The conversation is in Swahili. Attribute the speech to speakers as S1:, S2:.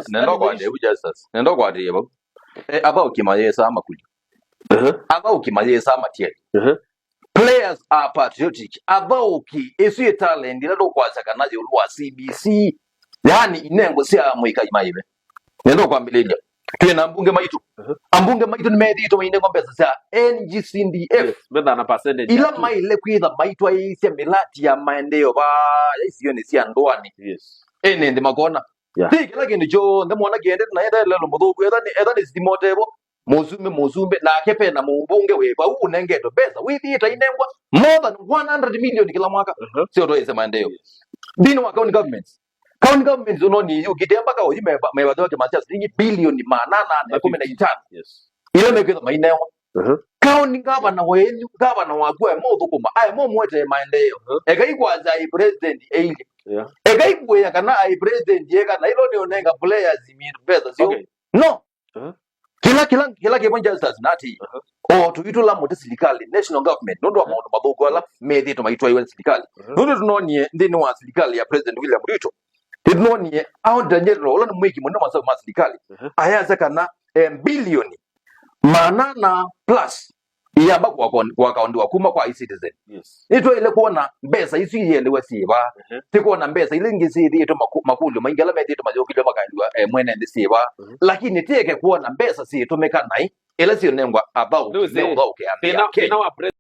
S1: nendo kwa de justice nendo kwa de bo aba ukimayesa amakuli aba ukimayesa amatie players are patriotic aba uki esu talent ndilo kwaza kanaje ulwa CBC yani inengo sia muika imaibe nendo kwa mbilinga twena mbunge maitu ambunge maitu ni medito maine ngombe za NGCDF
S2: benda na percentage
S1: ila maile kwitha maitu aisi milati ya maendeleo ba isiyo ni sia ndoani ndi makona kila kindu jo ndamona gende na enda lelo muthuku etha ni stimotebo muzumbe na kepe na mumbunge we ba unengedo beza withita inengwa more than 100 million kila mwaka sio ndo ise maendeleo dino wa county governments unoni ukitemba ka ujime mebadwa ke machas ni bilioni 815 ile meketha mainewa county governor wenyu governor wagwe muthukuma ai mwete maendeleo ekaikwaza i president eili ekaikwe kana ai president yeka na ilo ni onenga players mi pesa sio no kila kibonja justice nati tuitula mote serikali national government ndo amount mabugo ala methi to maitwa iwe serikali ndo tunonie ndini wa serikali ya president William Ruto tunonie au Daniel Ola ni mwiki muno ma serikali ayaza kana bilioni manana plus iyamba kwa account wakuma kwa e-citizen ito ile kuona mbesa isu yelewe siba tikuona mbesa ile ngisi ito makulu maingala methi to majokilo makaliwa mwene ndi siba lakini teke kuona mbesa si tumeka nai ile sio nengwa about no okay